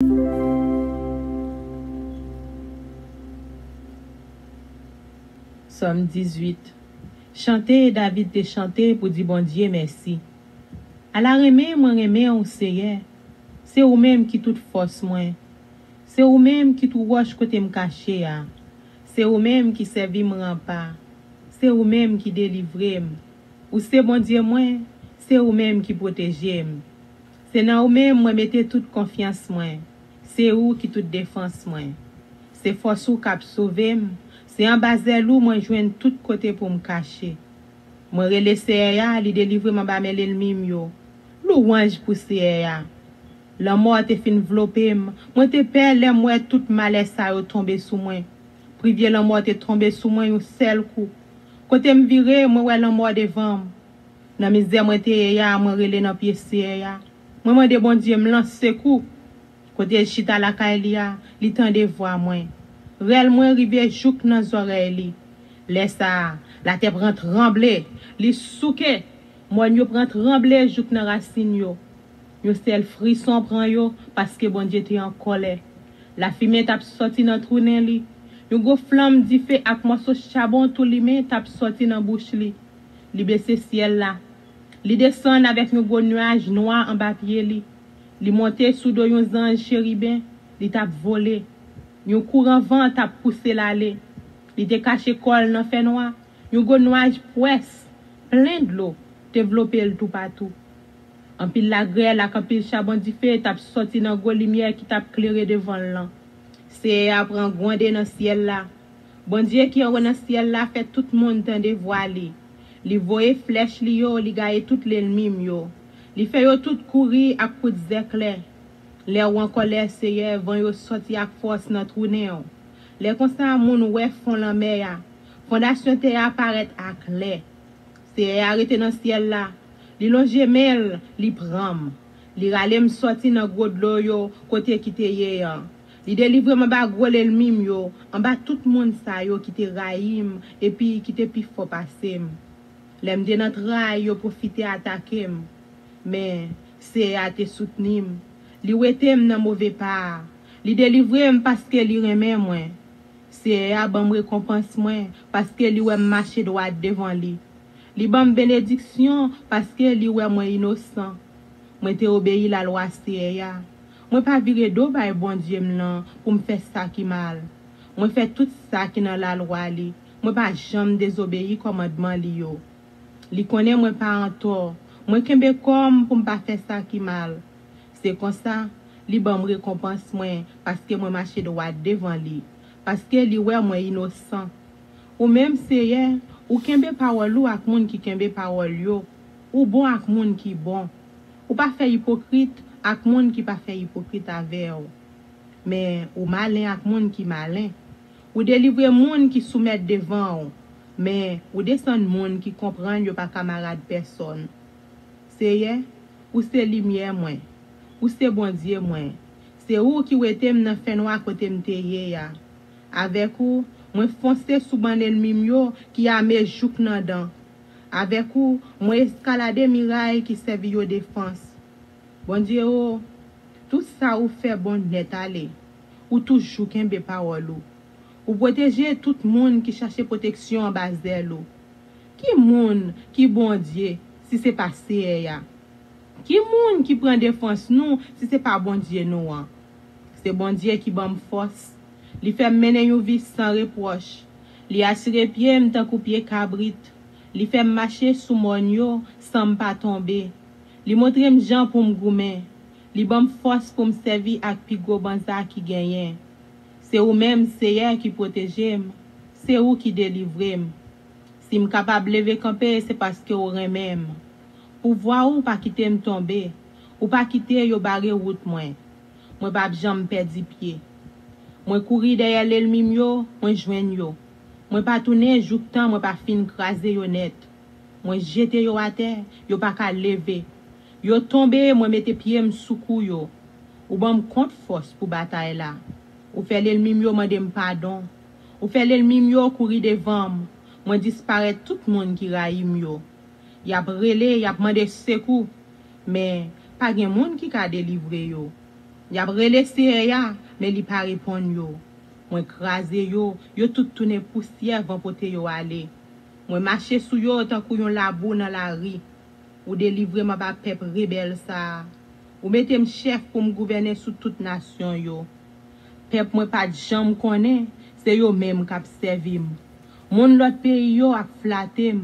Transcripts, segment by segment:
Somme 18. Chanter David te chanter pour dire bon Dieu merci. À la remè, moi remè on seye. C'est ou même qui toute force moi. C'est ou même qui tout roche côté me caché ya. C'est ou même qui servi me rempart. C'est ou même qui délivre m. Ou c'est bon Dieu moi, c'est ou même qui protège m. C'est dans ou même moi mettez toute confiance moi. C'est ou qui toute défense moi. C'est force ou cap sauver m. C'est en basel ou moi joindre tout côté pour me cacher. Moi relaisser ya, li délivre ma ba mel ennemi yo. Louange pour ya. La mort te fin vlopé m. Moi te perd les moi tout malaise ça yo tomber sous moi. Privier la mort te tomber sous moi un seul coup. Côté me virer, moi ouais la mort devant. Dans misère moi te ya, moi relé dans pied ya. Moi mande bon Dieu me lance coup. Côté chita la kailia, li tande voix moi. Rel moi rive jouk dans oreille li. Laisse ça, la tête prend trembler, li souke. Moi yo prend trembler jouk dans racine yo. Yo sel frisson prend yo parce que bon Dieu te en colère. La fumée t'a sorti dans trounen li. Yo go flamme di feu ak morceau charbon tout li men t'a sorti dans bouche li. Li baisse ciel là. Li descend avec un gros nuage noir en bas pied li. Li monte sous do yon ange chérubin, li t'a volé. Yon courant vent t'a poussé l'aller. Li te caché col dans fait noir. Yon gros nuage presse plein de l'eau, développé le tout partout. En pile la grêle ak en pile charbon di feu t'a sorti dans gros lumière qui t'a éclairé devant l'an. C'est apprend gronder dans ciel là. Bon Dieu qui est dans ciel là fait tout le monde tende voilé. Li voye flèche li yo, li gagne tout l'ennemi yo. Li fait yo tout courir ak coup d'éclair. Les ou en colère seye vont yo sorti ak force dans trouné. Les constat moun wè fond la mer ya. Fondation te apparaît ak lè. C'est arrêté dans ciel là. Li longe mel, li pram. Li ralem sorti dans gros de l'eau yo côté qui te yé. Li délivre ma ba gros l'ennemi yo, en bas tout monde sa yo qui te raïm et puis qui te pi fò passer. L'aime de notre rail yo profiter attaquer. Mais c'est à te soutenir. Li wetem nan mauvais part. Li délivre parce que li remet moi. C'est à bon récompense moi parce que li wè marcher droit devant li. Li bon bénédiction parce que li wè moi innocent. Moi te obéi la loi c'est ya. Moi pas virer d'eau bay bon Dieu m'lan pour me faire ça qui mal. Moi fait tout ça qui dans la loi li. Moi pas jamais désobéir commandement li yo. Li connaît moi pas en tort. Moi kembe comme pour me pas faire ça qui mal. C'est comme ça, li bon récompense moi parce que moi marcher droit devant li. Parce que li wè moi innocent. Ou même c'est ou kembe parole ou ak moun ki kembe parole yo. Ou bon ak moun ki bon. Ou pas fait hypocrite ak moun qui pas fait hypocrite avec ou. Mais ou malin ak moun qui malin. Ou délivrer moun qui soumet devant ou. Mais ou descend moun qui comprend yo pas camarade personne. C'est ou c'est lumière moi. Ou c'est bon Dieu moi. C'est ou qui wete m nan fait noir côté m te ya. Avec ou moi foncer sous ban ennemi yo qui a mes jouk nan dan. Avec ou moi escalader miraille qui servi yo défense. Bon Dieu, oh, tout ça ou fait bon net aller. Ou toujours kembe parole ou protéger tout monde qui cherche protection en bas d'elle. Qui monde qui bon Dieu si c'est pas ya? Qui monde qui prend défense nous si c'est pas bon Dieu nous? C'est bon Dieu qui donne force. Li fait mener une vie sans reproche. Li assure pied m'tan kou pied cabrit. Li fait marcher sous mon yo sans pas tomber. Li montre m'jan pour m'goumen. Li bon force pour me servir ak pi go banza qui gagne. C'est ou même c'est qui protège m. C'est ou qui délivre m. Si m capable lever camper c'est parce que ou remem. Pour voir ou pas quitter me tomber. Ou pas quitter yo barrer route moi. Moi pas jamais perdre pied. Moi courir derrière l'ennemi yo, moi joindre yo. Moi pas tourner jouk temps, moi pas fin craser yo net. Moi jeter yo à terre, yo pas ka lever. Yo tomber, moi mette pied m sous cou yo. Ou bon compte force pour bataille là. Ou fait l'ennemi yo mande pardon. Ou fait l'ennemi yo courir devant moi disparaître tout monde qui raïm yo. Y a brûlé, y a demandé secours, mais pas gen monde qui ka délivrer yo. Y a relé ya, mais li pas répondre yo. Moi crasé yo, yo tout tourné poussière avant poter yo aller. Moi marcher sous yo tant que yon labou dans la rue. Ou délivrer ma ba peuple rebelle ça. Ou mettez chef pour me gouverner sous toute nation yo. Peuple moi pas de jambe connaît, c'est yo même qui servi. Mon l'autre pays yo a flatté.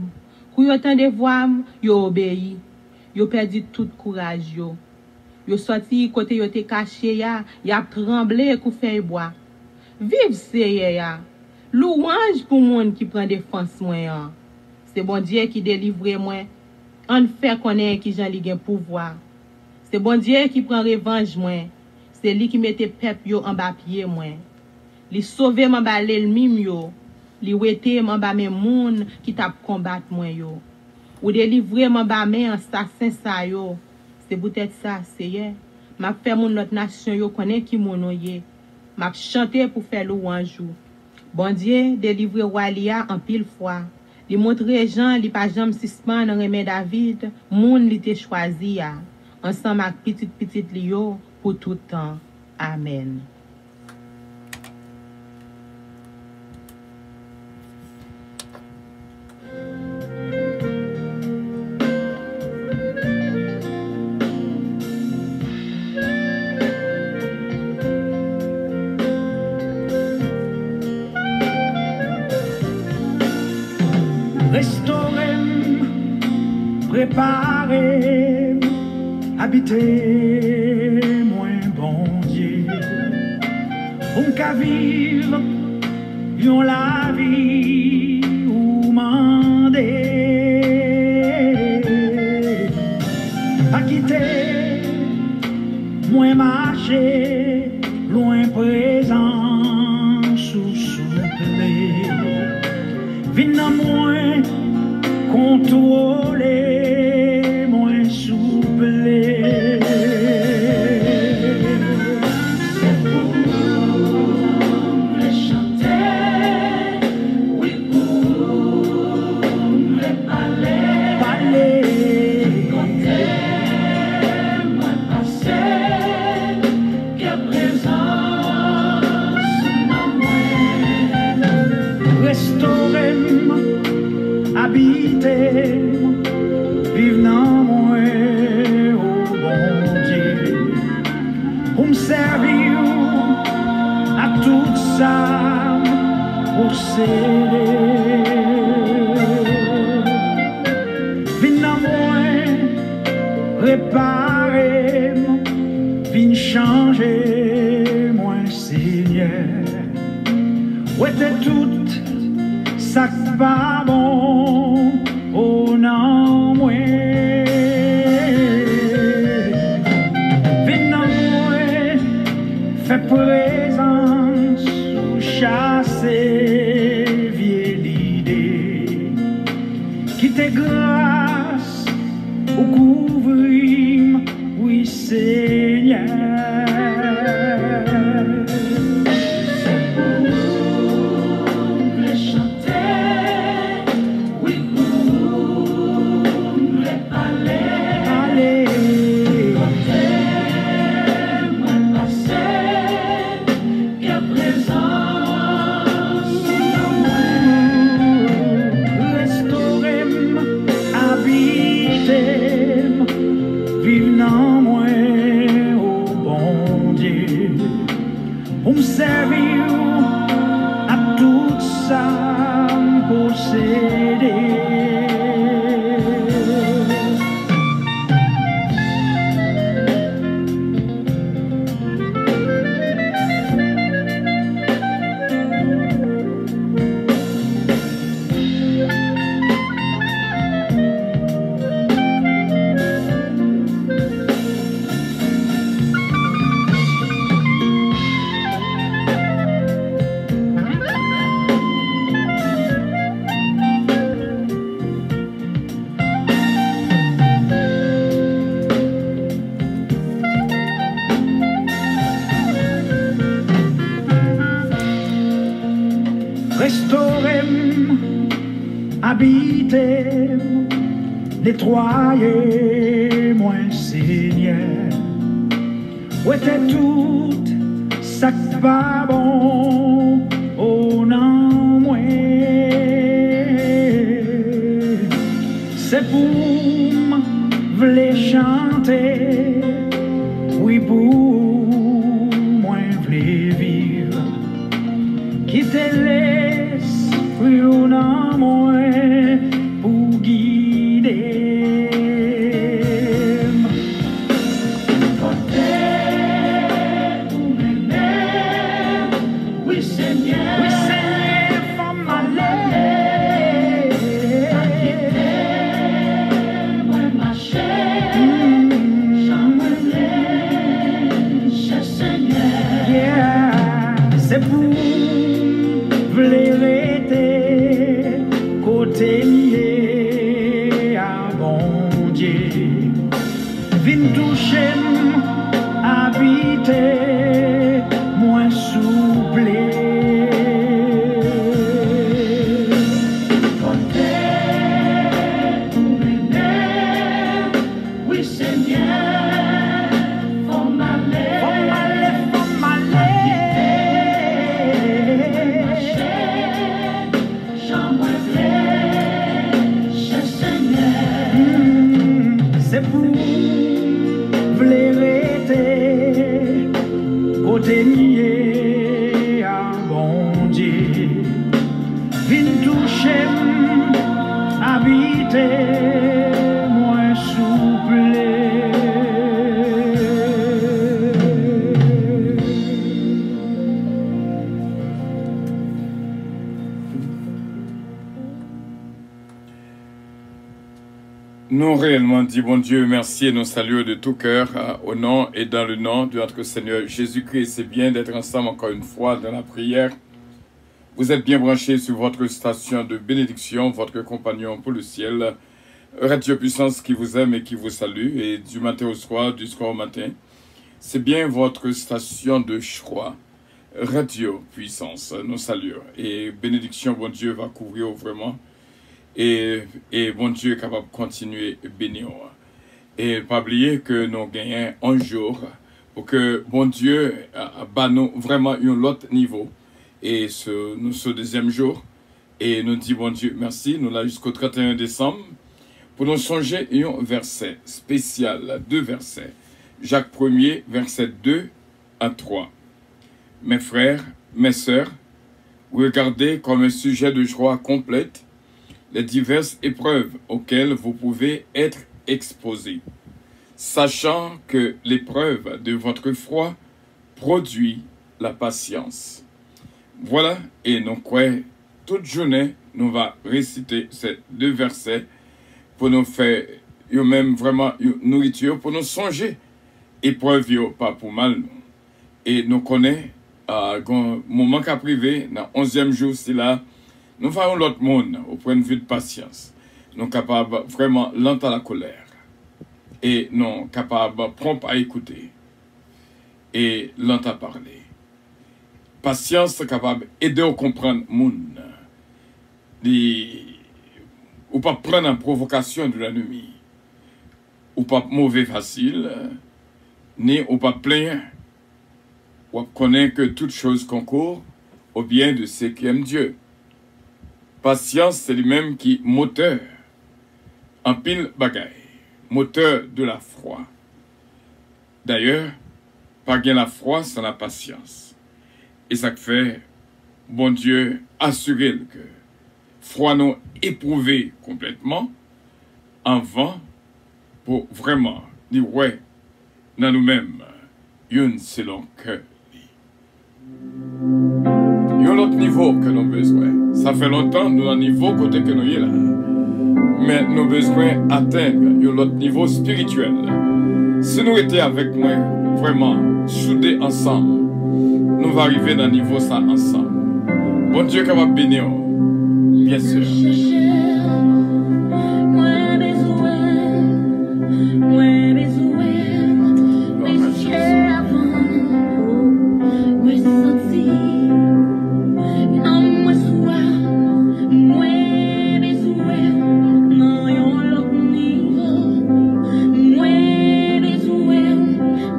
Kou yo tan de voix, yo obéi. Yo perdu tout courage yo. Yo sorti côté yo te caché ya tremblé kou feuille bois. Vive seye ya. Louange pour monde qui prend défense moi. C'est bon Dieu qui délivre moi. On fait connaître qui Jean li gen pouvoir. C'est bon Dieu qui prend revanche moi. C'est lui qui mette peuple yo en bas pied moi. Li sauver m'en bas l'ennemi yo. Li wete m'en bas mes moun qui t'a combattre moi yo. Ou délivrer m'en bas mes assassin sa yo. C'est peut-être ça, c'est m'a fait mon notre nation yo connaît qui mon ye. M'a chanter pour faire louange. Bon Dieu délivrer Walia en pile fois. Li montre Jean li pas jamais suspend remet David, moun li te choisi ya. Ensemble avec petit li yo pour tout temps. Amen. Restaurez, préparez, habitez, moins bon Dieu. On ka vivre, yon la vie ou mandé. Pas quitter, moins marcher, loin présent, sous souple. Vin moins contrôler, moins souple. C'est pour les chanter, oui pour les parler, compter, moins passer, que présence dans moi. Restaurer, habiter, vivre dans moi, oh bon Dieu, pour me servir à tout ça, pour céder. Vivre dans moi, réparer, vivre changer, moi Seigneur, où était tout ça pas bon, oh non, moi. Viens dans moi, fais présence, ou chasser vieille l'idée. Qui te grâce, ou couvrir, oui Seigneur. Vive dans moi, oh bon Dieu, pour me servir à tout ça, posséder. Restaurer, habiter, nettoyer, moi Seigneur, ouais t'es tout ça pas bon oh non moi c'est pour v'ler chanter oui pour moi v'ler vivre qui te laisse plus dans moi pour guider c'est pour v'lériter côté lié à bon Dieu vin toucher habiter moins souple oui Seigneur for my c'est pour v'lériter côté lié à bon Dieu vin toucher habiter moins souple Nous réellement dit bon Dieu merci et nous saluons de tout cœur au nom et dans le nom de notre Seigneur Jésus-Christ. C'est bien d'être ensemble encore une fois dans la prière. Vous êtes bien branchés sur votre station de bénédiction, votre compagnon pour le ciel, Radio Puissance qui vous aime et qui vous salue, et du matin au soir, du soir au matin. C'est bien votre station de choix, Radio Puissance. Nous saluons et bénédiction, bon Dieu va couvrir vraiment. Et bon Dieu est capable de continuer à bénir. Et pas oublier que nous gagnons un jour pour que bon Dieu bat nous vraiment un autre niveau. Et ce deuxième jour, et nous dit bon Dieu merci, nous là jusqu'au 31 décembre, pour nous songer un verset spécial, 2 versets. Jacques 1er, verset 2 à 3. Mes frères, mes sœurs, regardez comme un sujet de joie complète les diverses épreuves auxquelles vous pouvez être exposés, sachant que l'épreuve de votre foi produit la patience. Voilà, et nous croyons, toute journée, nous allons réciter ces 2 versets pour nous faire même vraiment une nourriture, pour nous songer, épreuve pas pour mal. Et nous connaissons, un moment qu'à privé, dans le 11e jour, c'est là, nous faisons l'autre monde au point de vue de patience. Nous sommes capables vraiment lent à la colère. Et nous sommes capables prompt à écouter. Et lent à parler. Patience est capable d'aider à comprendre le monde. Ou pas prendre en provocation de l'ennemi. Ou pas mauvais facile. Ni ou pas plein. Ou connaître que toute chose concourt au bien de ceux qui aiment Dieu. Patience, c'est lui-même qui est moteur, en pile bagaille, moteur de la foi. D'ailleurs, pas gain la foi sans la patience. Et ça fait, bon Dieu, assurer que foi nous éprouver complètement, avant, pour vraiment dire, ouais, dans nous-mêmes, une selon cœur. Il y a un autre niveau que nous avons besoin. Ça fait longtemps nous avons un niveau côté que nous y est là. Mais nous avons besoin d'atteindre un autre niveau spirituel. Si nous étions avec moi vraiment soudés ensemble, nous allons arriver dans un niveau ça ensemble. Bon Dieu capable de bénir, bien sûr.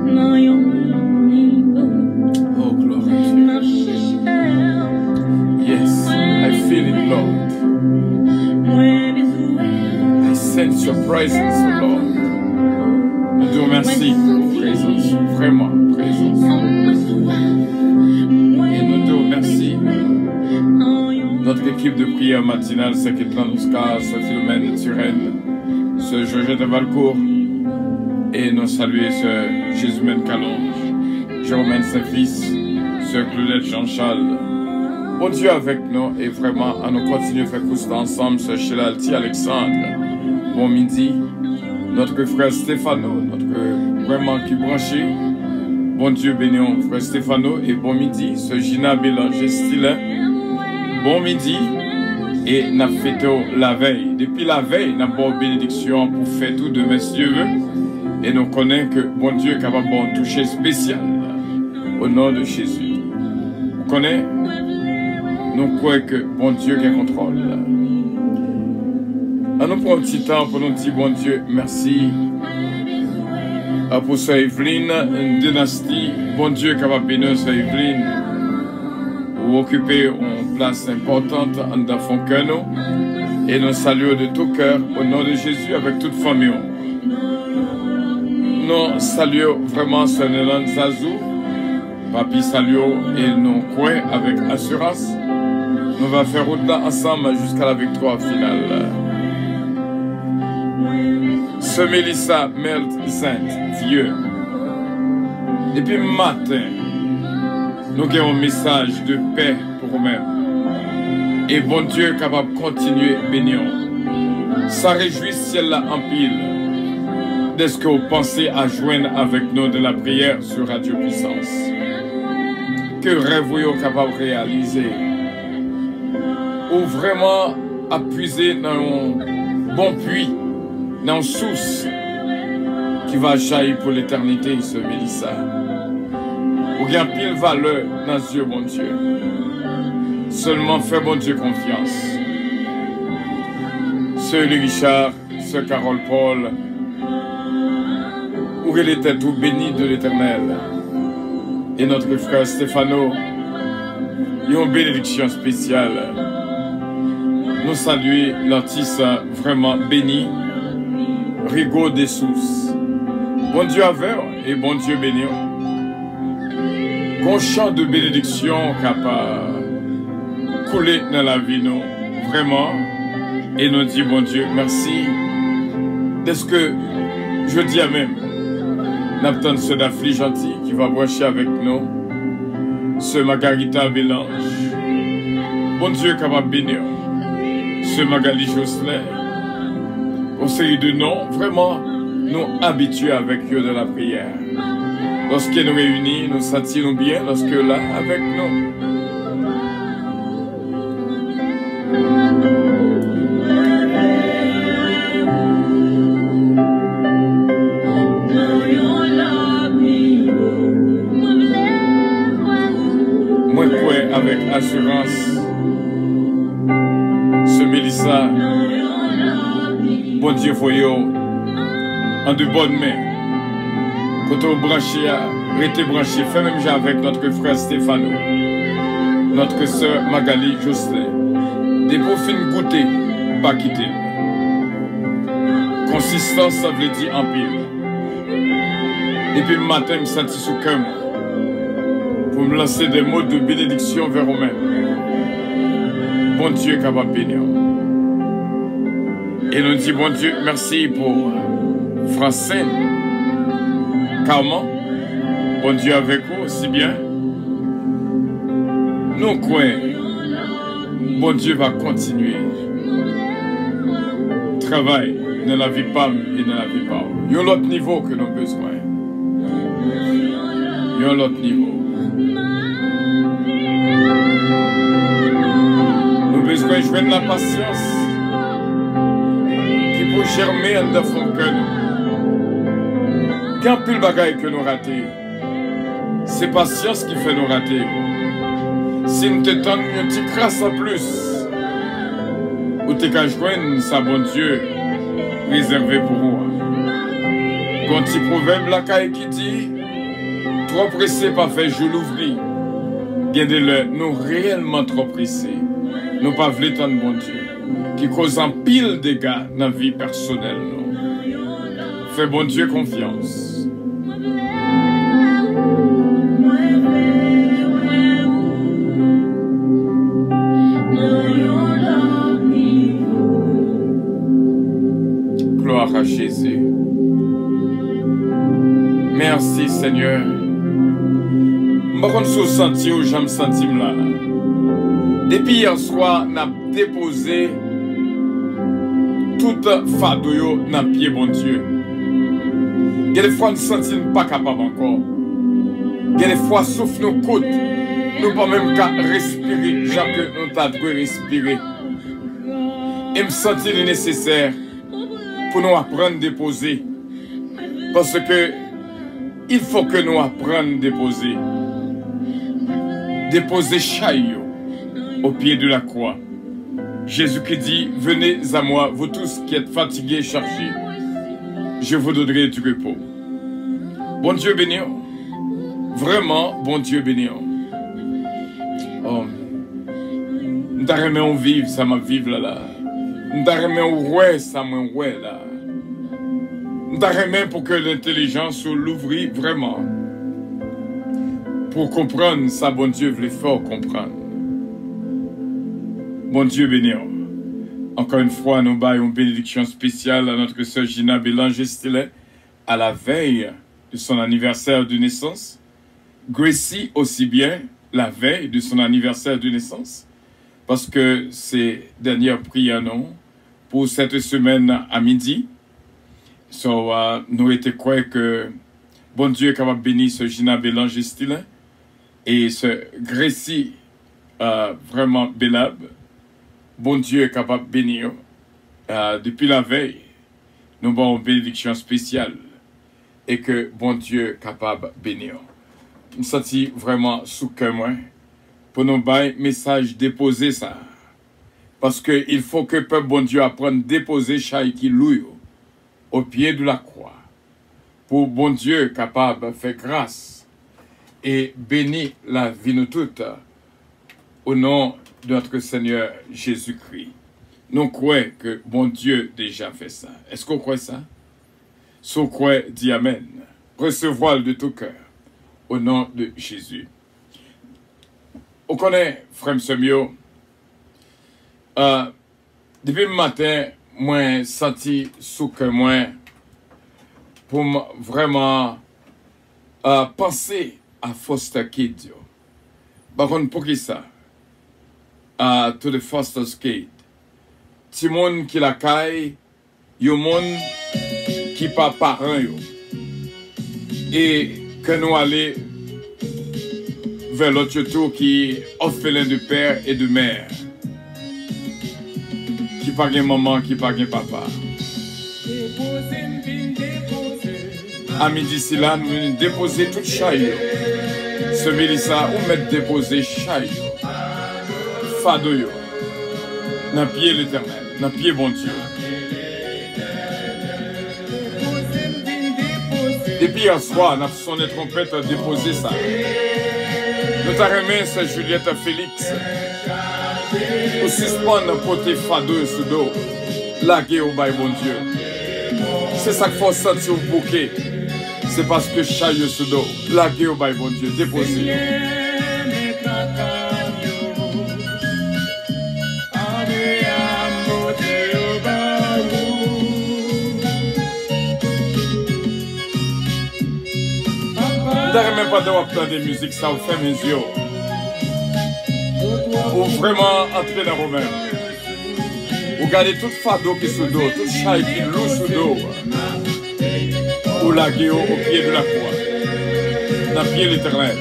No, your presence, Lord. Nous te remercions pour présence, vraiment présence. Et nous te remercions. Notre équipe de prière matinale, c'est Ketlan Oscar, ce Philomène Turenne, ce Georgette Valcourt, et nous saluons ce Jésus-Mène Calonge, Jérôme Saint-Fils, ce Claudette Jean-Charles. Bon Dieu avec nous, et vraiment, à nous continuer à faire course ensemble, ce Shelalti Alexandre. Bon midi, notre frère Stéphano, notre vraiment qui branché. Bon Dieu bénissons frère Stéphano, et bon midi, ce Gina Bélanger Stilin. Bon midi, et nous avons fêté la veille. Depuis la veille, nous avons une bénédiction pour faire tout de messieurs. Et nous connaissons que bon Dieu est capable de toucher spécial au nom de Jésus. Nous connaissons, nous croyons que bon Dieu qui contrôle. Nous prenons un petit temps pour nous dire bon Dieu, merci. Pour Sœur Evelyne, une dynastie, bon Dieu est capable de bénir Sœur Evelyne. Vous occupez une place importante dans son cœur, et nous saluons de tout cœur au nom de Jésus avec toute famille. Nous saluons vraiment Sœur Nélan Zazou, Papi saluons et nous croyons avec assurance. Nous allons faire route là ensemble jusqu'à la victoire finale. Sœur Mélissa Melt Sainte, vieux. Depuis matin, nous avons un message de paix pour nous-mêmes. Et bon Dieu est capable de continuer à bénir. Ça réjouit ciel là en pile. Dès que vous pensez à joindre avec nous de la prière sur Radio Puissance. Que rêve vous êtes capable de réaliser. Ou vraiment appuyer dans un bon puits, dans une source qui va jaillir pour l'éternité, ce Mélissa. Ou bien pile valeur dans Dieu, bon Dieu. Seulement fais bon Dieu confiance. Sœur Richard, Sœur Carole Paul, où il était tout béni de l'Éternel. Et notre frère Stéphano, il y a une bénédiction spéciale. Nous saluons l'artiste vraiment béni, Rigaud Dessous. Bon Dieu avec et bon Dieu béni. Qu'on chant de bénédiction capable couler dans la vie, nous, vraiment, et nous dit bon Dieu, merci. Est-ce que je dis à même, n'attend ce Dafli gentil qui va brancher avec nous, ce Margarita Bélange, bon Dieu capable de bénir, ce Magali Jocelyn, conseiller de noms, vraiment, nous habitués avec eux de la prière. Lorsque nous réunis, nous sentions bien, lorsque là, avec nous. Moi, quoi, avec assurance, ce Mélissa, bon Dieu, voyons, en de bonnes mains. Quand on branché, restez branché, fait même j'ai avec notre frère Stéphano, notre soeur Magali Jocelyn. Des pour fin goûter, pas quitter. Consistance, ça veut dire en pile. Depuis le matin, je me sens sous cœur pour me lancer des mots de bénédiction vers vous-même. Bon Dieu capable de bénir. Et nous dit bon Dieu, merci pour Francine. Carmen, bon Dieu avec vous aussi bien. Nous croyons, bon Dieu va continuer. Travail dans la vie palme et dans la vie palme. Il y a un autre niveau que nous avons besoin. Il y a un autre niveau. Nous avons besoin de joindre la patience qui peut germer en fond que nous. Quand plus le bagaille que nous ratons, c'est patience qui fait nous rater. Si nous te donnons une petite grâce en plus, ou tu qu'à joindre ça, bon Dieu, réservé pour vous. Quand il proverbe la caille qui dit, trop pressé pas faire jour l'ouvrir. Gardez-le, nous réellement trop pressés. Nous pas voulons tant de bon Dieu, qui cause un pile de dégâts dans la vie personnelle. Fais bon Dieu confiance. Gloire à Jésus. Merci Seigneur. Je ne sais pas si je me sens là. Depuis hier soir, on a déposé tout fado dans le pied bon Dieu. Il y a des fois, nous ne sentons pas capables encore. Il y a des fois, sauf nos côtes, nous ne pouvons même pas respirer. Genre que nous avons respirer. Et me sentir nécessaire pour nous apprendre à déposer. Parce que il faut que nous apprenions à déposer. Déposer chaillot au pied de la croix. Jésus qui dit, venez à moi, vous tous qui êtes fatigués et chargés, je vous donnerai du repos. Bon Dieu béni. Vraiment, bon Dieu béni. Oh, nous t'arrêtons on vivre, ça m'a vivre là. Nous t'arrêtons on ouais, ça m'a ouais là. Nous t'arrêtons pour que l'intelligence l'ouvre vraiment. Pour comprendre ça, bon Dieu voulait fort comprendre. Bon Dieu béni. Encore une fois, nous baillons une bénédiction spéciale à notre sœur Gina Bélanger-Stilet à la veille de son anniversaire de naissance. Gracie aussi bien, la veille de son anniversaire de naissance. Parce que c'est dernière prière, non, pour cette semaine à midi. So, nous étions croyants que bon Dieu est capable de bénir ce Gina Bélanger-Stilet et ce Gracie vraiment bélab. Bon Dieu est capable de bénir. Depuis la veille, nous avons une bénédiction spéciale et que bon Dieu est capable de bénir. Je me sens vraiment sous cœur moi pour nous bailler message déposer ça. Parce qu'il faut que le peuple bon Dieu apprenne à déposer chaque qui loue au pied de la croix. Pour bon Dieu capable de faire grâce et bénir la vie nous toutes au nom de notre Seigneur Jésus-Christ. Nous croyons que bon Dieu déjà fait ça. Est-ce qu'on croit ça? Si on croit, dis Amen. Recevoir de tout cœur au nom de Jésus. On connaît, frère Semio, depuis le matin, moi, senti sous que moi, pour vraiment penser à foster kids. Par contre, pour qui ça? To the foster kid. Ti moun qui la caille, yo moun qui pas parent yo. Et que nous allons vers l'autre tour qui est orphelin de père et de mère. Qui pas de maman, qui pas de papa. À midi, si là, nous venons déposer toute chaille. Ce Mélissa, ou mettre déposer chaille. Fado yo. Dans pied l'éternel, dans pied bon Dieu. Depuis hier soir, nous avons sonné trompette à déposer ça. Nous avons remis c'est Juliette Félix. Pour suspendre côté fado sous dos. Laguer au bail bon Dieu. C'est ça qu'il faut sentir au bouquet. C'est parce que chaille sous dos. Laguer au bail bon Dieu. Déposer. Vous n'avez même pas d'entendre des musiques, ça vous fait mes yeux. Pour vraiment entrer dans vous-même. Vous gardez tout fado qui est sous dos, tout chaille qui loue sous dos. Pour laguer au pied de la croix. Dans le pied de l'éternel.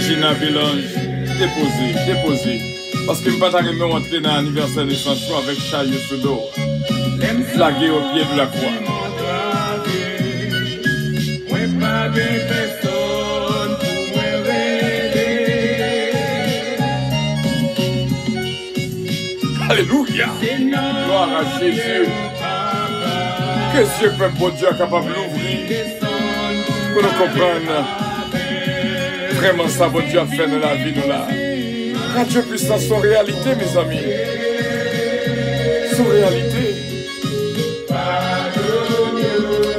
Gina Bélange, déposé. Parce que je ne peux pas arriver à entrer dans l'anniversaire de Sancho avec Chaille sous dos. Flagué au pied de la croix. Alléluia. Gloire à Jésus. Que Dieu, peuple bon Dieu, est capable d'ouvrir pour nous comprendre vraiment ça, bon Dieu a fait dans la vie, nous là. Radio Puissance, son réalité, mes amis. Son réalité.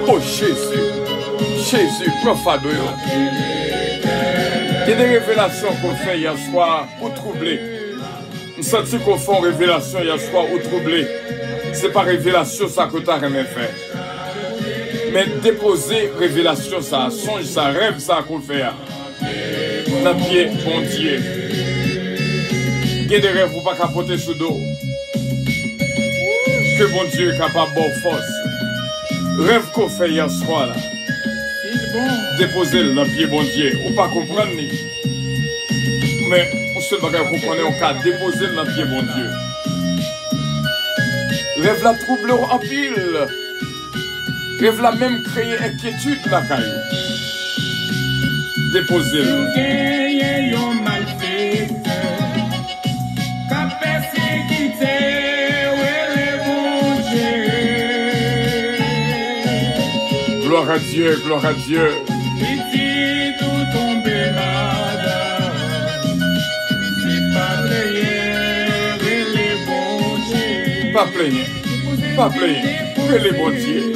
Oh Jésus. Jésus, profane. Il y a des révélations qu'on fait hier soir pour troubler. Nous sentons qu'on fait une révélation hier soir ou troubler. Ce n'est pas révélation ça que tu n'as rien fait. Mais déposer révélation ça, songe ça, rêve ça qu'on fait. Dans le pied, bon Dieu. Il y a des rêves pour ne pas capoter sous dos. Que bon Dieu est capable de force. Rêve qu'on fait hier soir là. Déposer dans le pied, bon Dieu. Ou pas comprendre ni. Mais on se bagage comprendre, on peut déposer dans le pied, bon Dieu. Rêve la trouble en pile. Rêve la même créer inquiétude la caille. Déposer. Gloire à Dieu, gloire à Dieu. Pas plaigner, pas plaigner, que les bons dieux.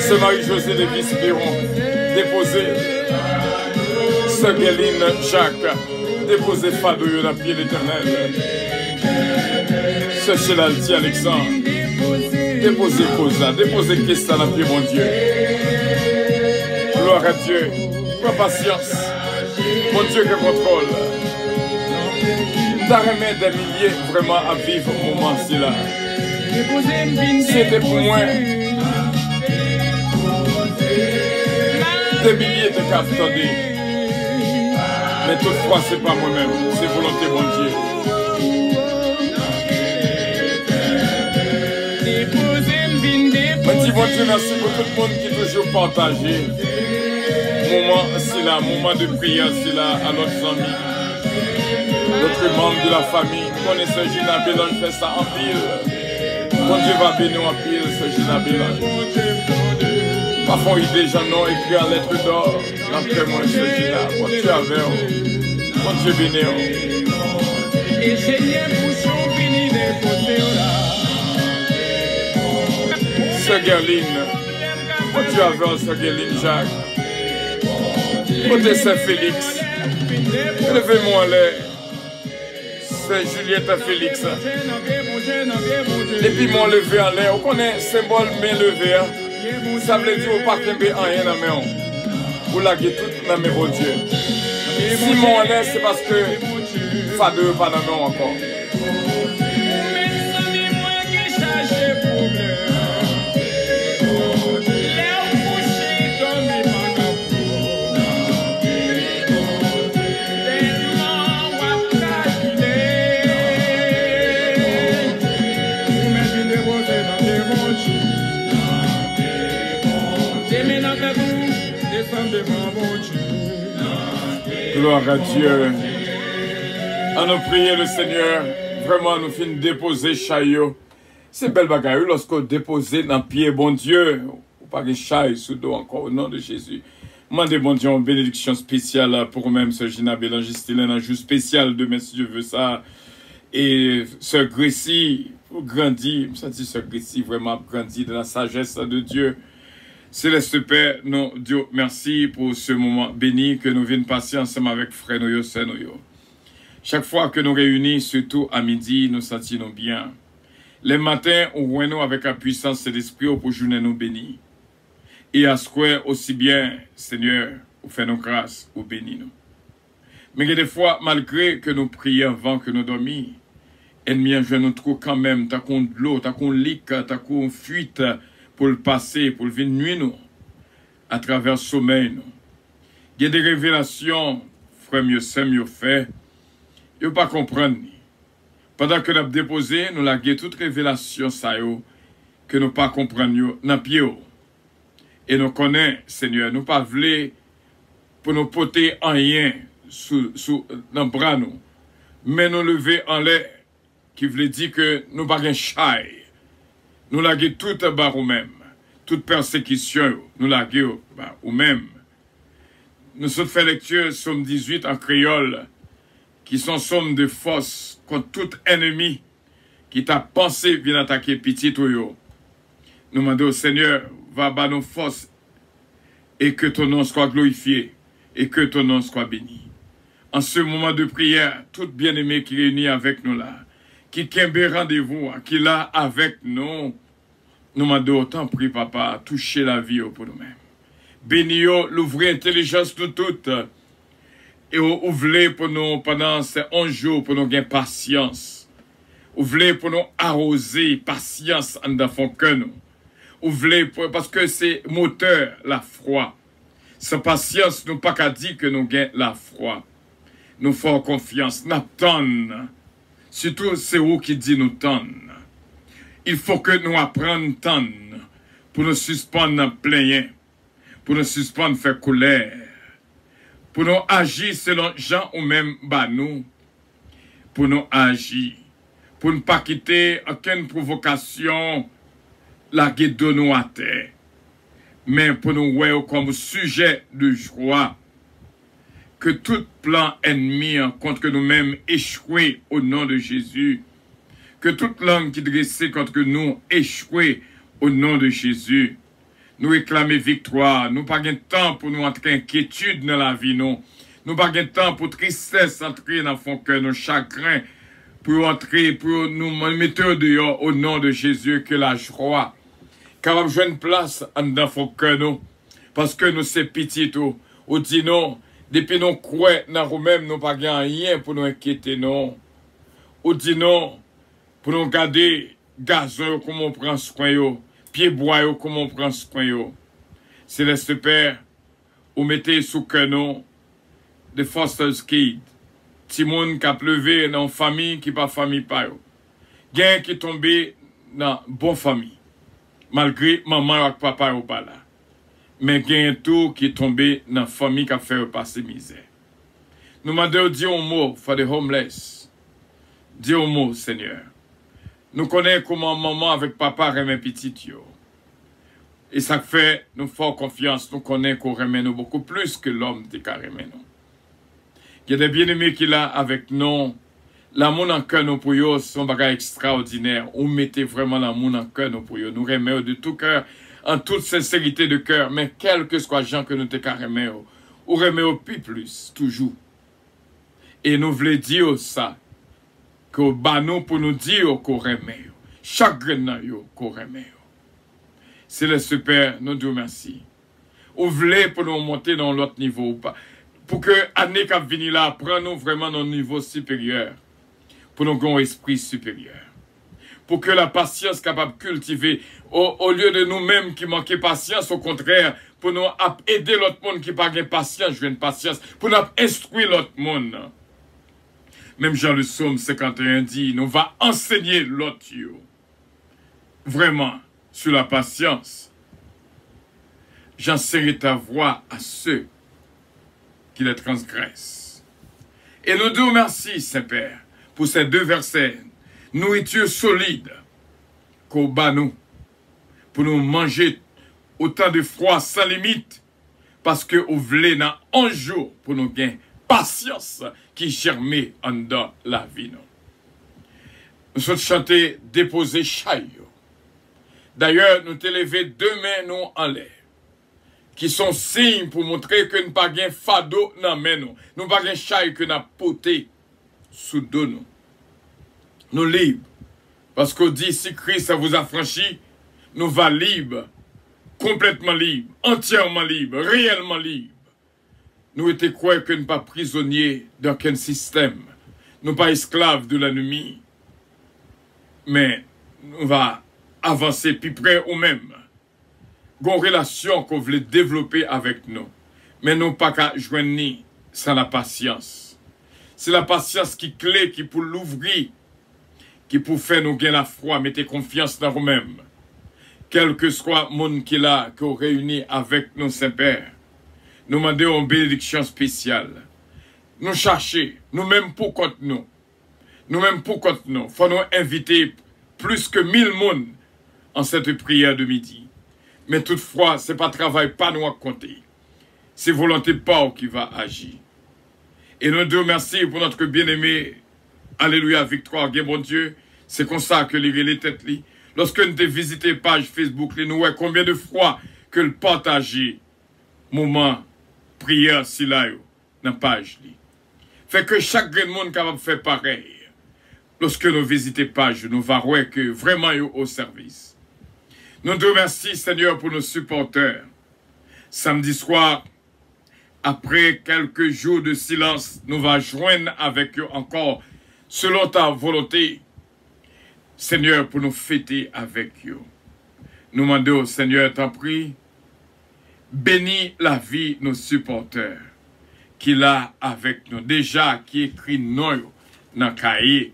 C'est Marie-Josée Lévis-Biron, déposé. Sœur Guéline Jacques, déposé Fadouille dans le pied l'éternel. Sœur Chélalti Alexandre, déposé Cosa, déposé Kesta dans le pied mon Dieu. Gloire à Dieu, prends patience, mon Dieu qui contrôle. T'as remis des milliers vraiment à vivre au moment là. C'était pour moi. Des milliers de cas attendus. Mais toutefois, c'est pas moi-même, c'est volonté mon Dieu. Je dis bon Dieu, merci pour tout le monde qui est toujours partagé. Moment, c'est là, moment de prière, c'est là, à notre ami. Notre membre de la famille, connaissez Gina Bélange, fait ça en pile. Mon Dieu va bénir en pile, ce Gina Bélange. Parfois, il y a des gens non écrit en lettres d'or. Après moi, ce Gina, mon Dieu avec vous. Mon Dieu bénir. Et j'ai bien bouchon fini de côté là. Sœur Guerline, mon Dieu avec vous, Sœur Guerline Jacques. Côté Saint Félix, levez-moi l'air. Juliette Félix. Et puis mon levé en l'air. On connaît symbole main levée. Ça veut dire au pas qu'il y a rien dans la main. Vous l'avez tout dans mes bon Dieu. Si mon en l'air, c'est parce que Fadeux pas dans la main encore. Gloire à Dieu. À nous prier le Seigneur. Vraiment, nous finissons déposer chaillot. C'est belle bagaille lorsqu'on dépose dans le pied, bon Dieu. Ou pas de chaille sous dos encore au nom de Jésus. Mandez bon Dieu une bénédiction spéciale pour vous-même, Sœur Gina Bélange, un jour spécial demain si Dieu veut ça. Et Sœur Grécy, pour grandir, ça dit Sœur Grécy, vraiment grandir dans la sagesse de Dieu. Céleste Père, nous Dieu merci pour ce moment béni que nous venons passer ensemble avec frère Noyo, Sœur Noyo. Chaque fois que nous réunissons, surtout à midi, nous sentons bien. Les matins, on voit nous avec la puissance de l'Esprit pour journée nous bénis. Et à ce qu'on aussi bien, Seigneur, vous fait nos grâces, vous bénis nous. Mais des fois, malgré que nous prions avant que nous dormions, ennemis, je nous trouve quand même, t'as qu'on de l'eau, t'as qu'on lique, t'as qu'on fuite, pour le passer, pour le venir nuit nous, à travers le sommeil nous. Il y a des révélations, frère mieux c'est mieux fait, il ne pas comprendre. Pendant que nous avons déposé, nous avons toute révélation ça que nous ne pas comprendre dans le pied. Et nous connaissons, Seigneur, nous ne pas voulons pour nous porter en rien dans le bras nous. mais nous lever en l'air, qui voulait dire que nous pas gain chai. Nous laguer tout bas ou même, toute persécution, nous laguer ou même. Nous sommes fait lecture Somme 18 en créole, qui sont somme de force contre tout ennemi qui t'a pensé vient attaquer petit ou yo. Nous demandons au Seigneur, va bas nos forces et que ton nom soit glorifié et que ton nom soit béni. En ce moment de prière, tout bien-aimé qui réunit avec nous là, qui kembe rendez-vous, qui là avec nous, nous demandons autant prie papa, toucher la vie pour nous-mêmes. Bénis l'ouvrir intelligence nous toutes et ouvrez pour nous pendant ces 11 jours pour nous gagner patience. Ouvrez pour nous arroser patience en dans cœur nous. Ouvrez parce que c'est moteur la foi. Sans patience, nous pas qu'à dire que nous gagnons la foi. Nous faisons confiance, nous attendons. Surtout c'est vous qui dit nous tendre. Il faut que nous apprenions à tendre pour nous suspendre plein, pour nous suspendre faire colère, pour nous agir selon Jean ou même nous, pour nous agir, pour ne pas quitter aucune provocation, la guide de nous à terre, mais pour nous voir comme sujet de joie, que tout plan ennemi contre nous-mêmes échoué au nom de Jésus, que toute langue qui dressée contre nous échoué au nom de Jésus. Nous réclamer victoire. Nous pas de temps pour nous entrer inquiétude dans la vie. Nous pas de temps pour tristesse entrer dans le cœur, nos chagrins, pour entrer, pour nous mettre dehors au nom de Jésus, que la joie capable de jouer une place dans le cœur, nous. Parce que nous c'est petit tout. Ou dit non, depuis nous croyons dans nous-mêmes, nous pas rien pour nous inquiéter, non. Ou dit non, pour nous garder gazon comme on prend soin, pied bois comme on prend soin. Céleste Père, ou mettez sous cœur nous de foster kids, ti moun qui a pleuvé dans une famille qui pas famille pa yo. Gen qui tombé dans bonne famille, malgré maman et papa ou pas là. Mais gen tout qui tombé dans famille qui a fait passer misère. Nous demandons dire un mot for the homeless. Dire un mot, Seigneur. Nous connaissons comment maman avec papa remet petit yo. Et ça fait, nous faisons confiance, nous connaissons qu'on remet nous beaucoup plus que l'homme qui remet nous. Il y a des bien-aimés qui là avec nous. L'amour en cœur nous pour eux, c'est un bagage extraordinaire. On mettait vraiment l'amour en cœur nous pour eux. Nous remettons de tout cœur, en toute sincérité de cœur. Mais quel que soit gens que nous te remettons, on remet plus, toujours. Et nous voulons dire ça. Que nous pour nous dire qu'on remet. Chaque grain qu'on remet. C'est le super, nous disons merci. Ou voulez pour nous monter dans l'autre niveau ou pas. Pour que l'année qui venir là, prenne-nous vraiment dans un niveau supérieur. Pour nous avoir un esprit supérieur. Pour que la patience capable de cultiver, au lieu de nous-mêmes qui manquons patience, au contraire, pour nous aider l'autre monde qui n'a pas de patience, je veux une patience, pour nous instruire l'autre monde. Même Jean le Psaume 51 dit, nous va enseigner l'autre. Vraiment, sur la patience. J'enseignerai ta voix à ceux qui les transgressent. Et nous disons merci, Saint-Père, pour ces deux versets. Nourriture solide qu'au bas nous, pour nous manger autant de froid sans limite, parce que vous voulez dans 11 jours pour nous gagner patience qui germait en dans la vie. Nous sommes chantés déposer chaille. D'ailleurs, nous t'élevons deux mains nous en l'air, qui sont signes pour montrer que nous n'avons pas fado dans main nous. Nous n'avons pas chaille que nous avons poté sous dos nous. Nous libres. Parce qu'on dit, si Christ vous a franchi, nous va libres, complètement libres, entièrement libres, réellement libres. Nous étions quoi que nous ne pas prisonniers d'aucun système. Nous pas esclaves de l'ennemi. Mais nous va avancer plus près ou même. Une relation qu'on voulait développer avec nous. Mais nous pas qu'à joindre sans la patience. C'est la patience qui clé, qui pour l'ouvrir, qui pour faire nous gagner la foi, mettez confiance dans vous-même. Quel que soit le monde qui l'a, qui réuni avec nous, Saint-Père, nous demandons une bénédiction spéciale. Nous chercher, nous-mêmes pour contre nous, Nous-mêmes, pour compte nous, faut nous inviter plus que 1000 monde en cette prière de midi. Mais toutefois, ce n'est pas travail, pas nous à compter. C'est volonté pas qui va agir. Et nous te remercions pour notre bien-aimé. Alléluia, victoire, bien bon Dieu. C'est comme ça que les têtes li. Lorsque nous te visité page Facebook, nous voyons combien de fois que le partager moment prière si là dans page li. Fait que chaque grand monde capable de faire pareil. Lorsque nous visitons page, nous va voir que vraiment au service. Nous te remercions, Seigneur, pour nos supporters. Samedi soir, après quelques jours de silence, nous allons joindre avec eux encore, selon ta volonté, Seigneur, pour nous fêter avec eux. Nous demandons, Seigneur, t'en prie, bénis la vie de nos supporters, qu'il a avec nous, déjà, qui écrit nous dans le cahier.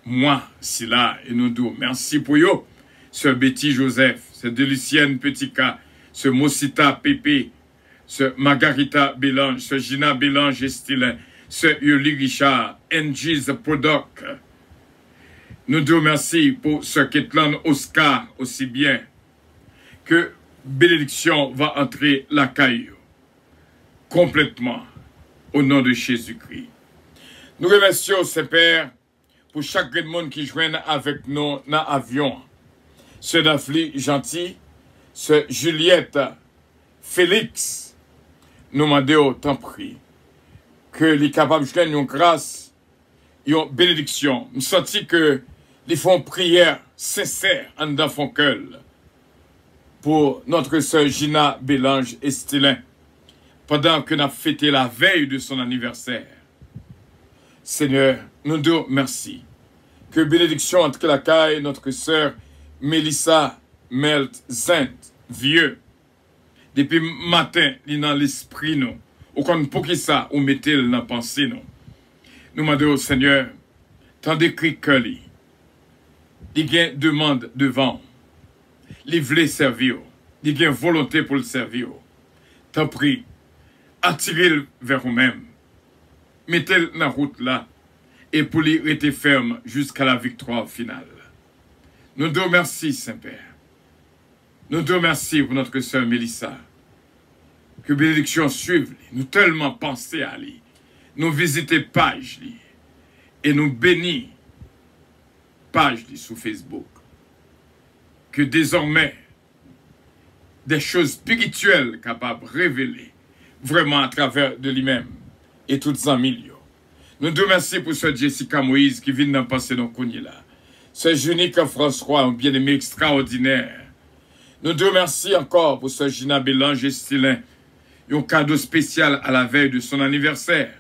Moi, si là, et nous disons merci pour eux. Ce Betty Joseph, ce Delicienne Petika, ce Mosita Pépé, ce Margarita Bélange, ce Gina Bélange Estilin, ce Yoli Richard, NG's Product. Nous te remercions pour ce Ketlan Oscar aussi bien que bénédiction va entrer la caille complètement au nom de Jésus-Christ. Nous remercions, Saint-Père, pour chaque monde qui joigne avec nous dans l'avion. Ce Dafli Gentil, ce Juliette Félix, nous demandons tant pris que les capables de joindre une grâce, une bénédiction. Nous sentons que ils font prière sincère en dans son cœur pour notre sœur Gina Bélange Estilin pendant que nous avons fêté la veille de son anniversaire. Seigneur, nous te remercions. Que bénédiction entre la caille notre sœur Mélissa Melt Zent, vieux. Depuis matin, il est dans l'esprit, nous. Ou comme pour qui ça, ou mettez-le dans la pensée, nous. Nous demandons au Seigneur, tant d'écrit que lui. Il y a une demande devant. Il veut servir. Il y a une volonté pour le servir. Tant prie, attirez-le vers vous-même. Mettez-le dans la route là. Et pour lui rester ferme jusqu'à la victoire finale. Nous te remercions, Saint-Père. Nous te remercions pour notre sœur Mélissa. Que bénédiction suive, nous tellement penser à lui. Nous visiter page lui. Et nous bénir page lui sur Facebook. Que désormais, des choses spirituelles capables de révéler vraiment à travers de lui-même et toutes en milieu. Nous te remercions pour ce Jessica Moïse qui vient d'en passer dans le là. Ce Junique François, un bien-aimé extraordinaire. Nous te remercions encore pour ce Gina Bélange Estilin, un cadeau spécial à la veille de son anniversaire.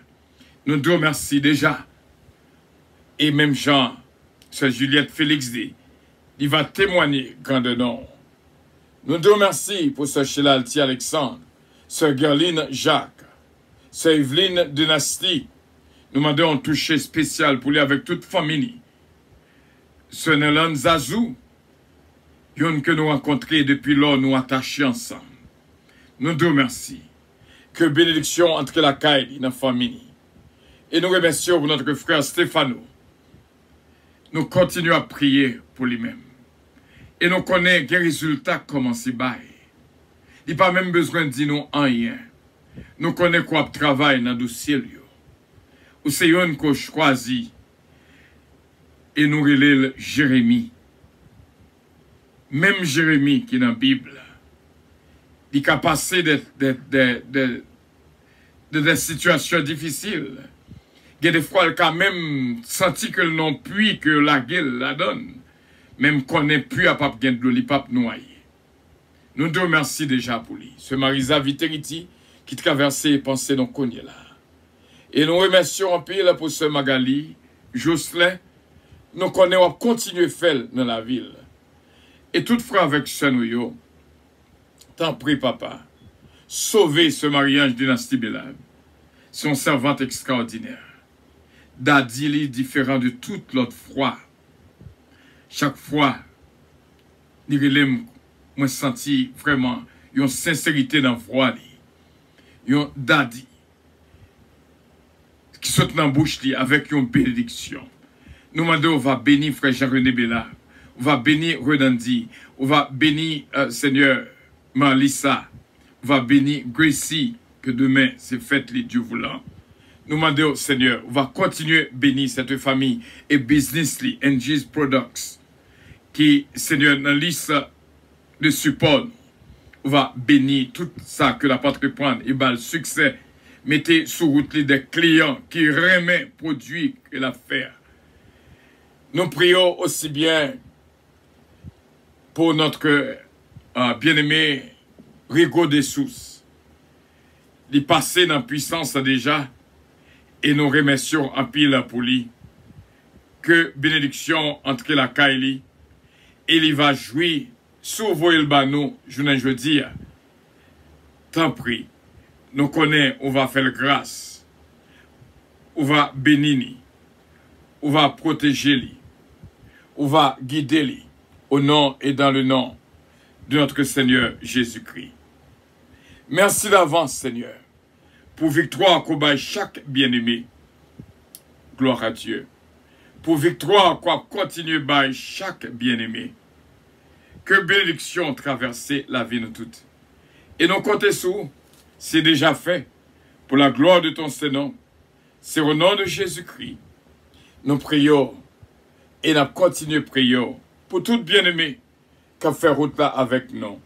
Nous te remercions déjà. Et même Jean, ce Juliette Félix D, il va témoigner grand nom. Nous te remercions pour ce Shelalti Alexandre, ce Gerline Jacques, ce Evelyne Dynastie. Nous demandons un toucher spécial pour lui avec toute famille. Ce Nelan Zazou, yon que nous rencontrés depuis lors, nous attachés ensemble. Nous te remercions. Que bénédiction entre la caille et la famille. Et nous remercions pour notre frère Stéphano. Nous continuons à prier pour lui-même. Et nous connaissons quel résultat comment c'est bail. Il n'y a pas même besoin de dire nous rien. Nous connaissons quoi travail dans le dossier. Ou c'est yon qu'on choisit. Et nous relèvons Jérémie. Même Jérémie qui est dans la Bible. Il a passé des situations difficiles. Il y a des fois, il a même senti que le non puits que la gueule la donne. Même qu'on n'est plus à pape de l'eau, il pape noyé. Nous te remercions déjà pour lui. Ce Marisa Viteriti qui traversait les pensées dans Cogné là. Et nous remercions un peu pour ce Magali, Jocelyn. Nous connaissons continuer à faire dans la ville. Et toutefois avec ce nous, t'en prie, papa, sauvez ce mariage dynastie Bélab. Son servante extraordinaire. Dadili différent de toute l'autre fois. Chaque fois, moi senti vraiment une sincérité dans la voix. Un dadi qui saute dans la bouche avec une bénédiction. Nous demandons, on va bénir frère Jean-René Bella. On va bénir Renandi. On va bénir, Seigneur, Marlissa. On va bénir Gracie, que demain, c'est fête, les dieux voulant. Nous demandons, Seigneur, on va continuer à bénir cette famille et business, NG's Products, qui, Seigneur, dans la liste de support, on va bénir tout ça que la patrie prend et le succès. Mettez sur route des clients qui remettent produits et l'affaire. Nous prions aussi bien pour notre bien-aimé Rigo de Sous. Il est passé dans la puissance déjà et nous remercions en pile pour lui. Que bénédiction entre la Kaili et il va jouer sur vos elbanos, je veux dire. Tant pis, nous connaissons, on va faire grâce, on va bénir, on va protéger, on va guider au nom et dans le nom de notre Seigneur Jésus-Christ. Merci d'avance, Seigneur, pour victoire qu'on bat chaque bien-aimé. Gloire à Dieu. Pour victoire qu'on continue by chaque bien-aimé. Que bénédiction traverser la vie de toutes. Et nous comptons sur, c'est déjà fait, pour la gloire de ton Seigneur. C'est au nom de Jésus-Christ. Nous prions et nous continuons de prier pour tout bien-aimé qui a fait route là avec nous.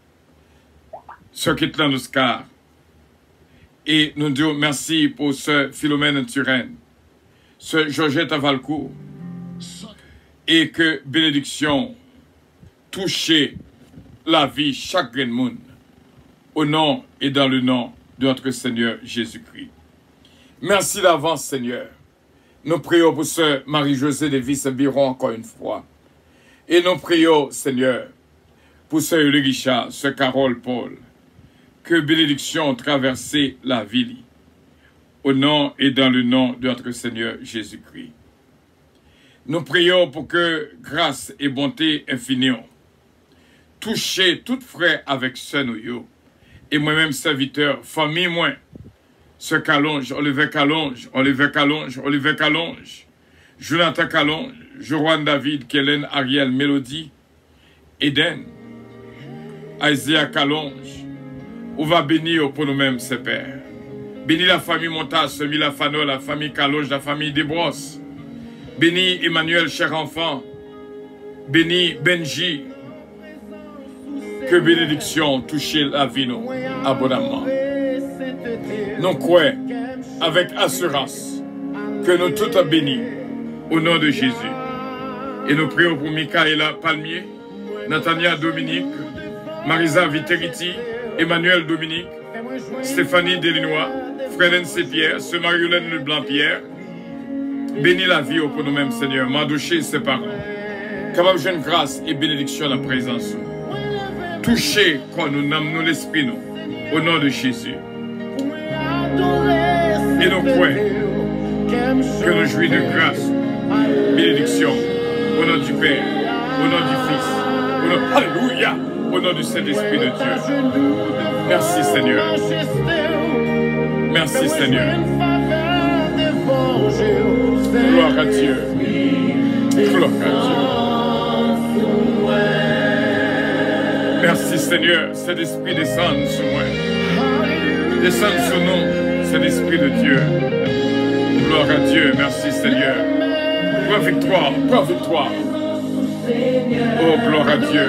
Ce qui est là Oscar. Et nous disons merci pour ce Philomène Turenne, ce Georgette Avalcourt, et que bénédiction touche la vie chaque grain de monde, au nom et dans le nom de notre Seigneur Jésus-Christ. Merci d'avance, Seigneur. Nous prions pour ce Marie-Josée de Vice-Biron encore une fois. Et nous prions, Seigneur, pour ce Elie Richard, ce Carole Paul, que bénédiction traverse la vie, au nom et dans le nom de notre Seigneur Jésus-Christ. Nous prions pour que grâce et bonté infinie toucher tout frère avec ce noyau, et moi-même serviteur, famille moi, ce Calonge, Olivier Calonge, Olivier Calonge, Olivier Calonge, Jonathan Calonge, Joanne David, Kellen, Ariel, Mélodie, Eden, Isaiah Calonge. On va bénir pour nous-mêmes, ces pères. Bénis la famille Montas, Mila Fano, la famille Calonge, la famille Desbrosses. Bénis Emmanuel, cher enfant. Bénis Benji. Que bénédiction touche la vie nous abondamment. Nous croyons avec assurance que nous tous sommes bénis au nom de Jésus. Et nous prions pour Michaela Palmier, Nathania Dominique, Marisa Viteriti, Emmanuel Dominique, Stéphanie Delinois, Frédène Pierre, ce Marie-Hélène Leblanc-Pierre. Bénis la vie pour nous-mêmes, Seigneur. Mandouché et ses parents. Capable de grâce et bénédiction à la présence. Touchez quand nous nommons l'esprit, nous, au nom de Jésus. Et nous croyons que nous jouissons de grâce, bénédiction, au nom du Père, au nom du Fils, au nom, alléluia, au nom du Saint-Esprit de Dieu. Merci Seigneur. Merci Seigneur. Gloire à Dieu. Gloire à Dieu. Merci Seigneur. Cet esprit descend sur moi. Descend sur nous, cet esprit de Dieu. Gloire à Dieu. Merci Seigneur. Pour victoire, pour victoire. Oh, gloire à Dieu.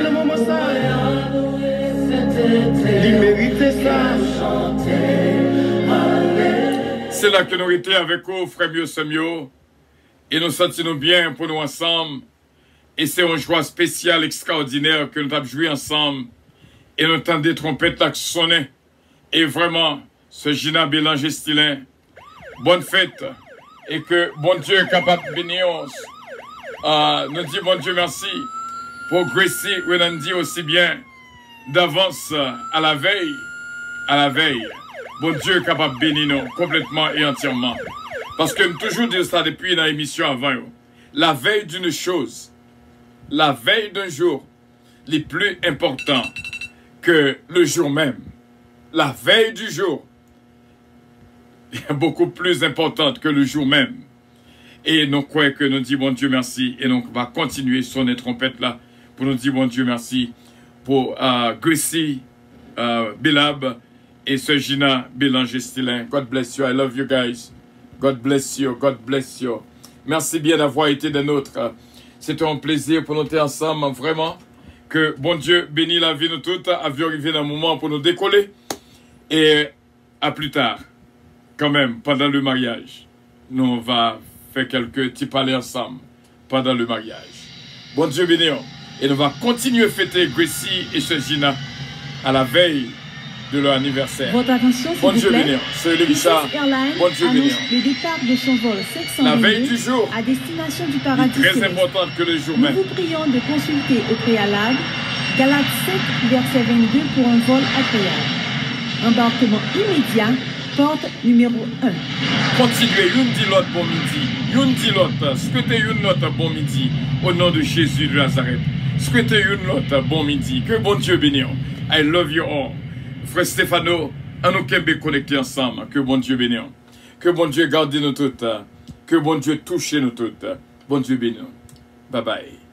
C'est là que nous étions avec vous, frère Mio Semio, et nous sentons bien pour nous ensemble. Et c'est une joie spéciale, extraordinaire que nous avons joué ensemble. Et nous entendons des trompettes qui sonner. Et vraiment, ce Gina Bélanger Stilin, bonne fête. Et que bon Dieu est capable de bénir. Nous disons bon Dieu merci pour Gracie Renandi aussi bien d'avance à la veille. À la veille. Bon Dieu est capable de bénir nous complètement et entièrement. Parce que nous toujours dit ça depuis dans l'émission avant. La veille d'une chose, la veille d'un jour, les plus important que le jour même. La veille du jour est beaucoup plus importante que le jour même. Et nous croyons que nous disons, bon Dieu, merci. Et donc, on va continuer sur les trompettes là pour nous dire, bon Dieu, merci pour Gracie, Bilab et Sœur Gina Bélanger-Stilin. God bless you. I love you guys. God bless you. God bless you. Merci bien d'avoir été des nôtres. C'était un plaisir pour nous être ensemble, vraiment. Que bon Dieu bénisse la vie de nous toutes. Avions arrivé dans un moment pour nous décoller. Et à plus tard, quand même, pendant le mariage, nous on va faire quelques petits palais ensemble pendant le mariage. Bon Dieu bénisse. Et nous allons continuer à fêter Gracie et Sœur Gina à la veille de leur anniversaire. Votre attention, s'il Bon vous Dieu plaît. bénisse. C'est le Richard. Airlines Bon Dieu bénisse. annonce le départ de son vol La veille 722 du jour, à destination du paradis très céleste. importante que le jour Nous même. vous prions de consulter au préalable Galates 7, verset 22 pour un vol agréable. Embarquement immédiat, porte numéro 1. Continuez, une dit l'autre bon midi. Une dit l'autre. Souhaitez une autre bon midi. Au nom de Jésus de Nazareth. Souhaitez une autre bon midi. Que bon Dieu bénisse. I love you all. Frère Stéphano, à nous qu'aimer connecter ensemble. Que bon Dieu bénisse. Que bon Dieu garde nous toutes. Que bon Dieu touche nous toutes. Bon Dieu bénisse. Bye bye.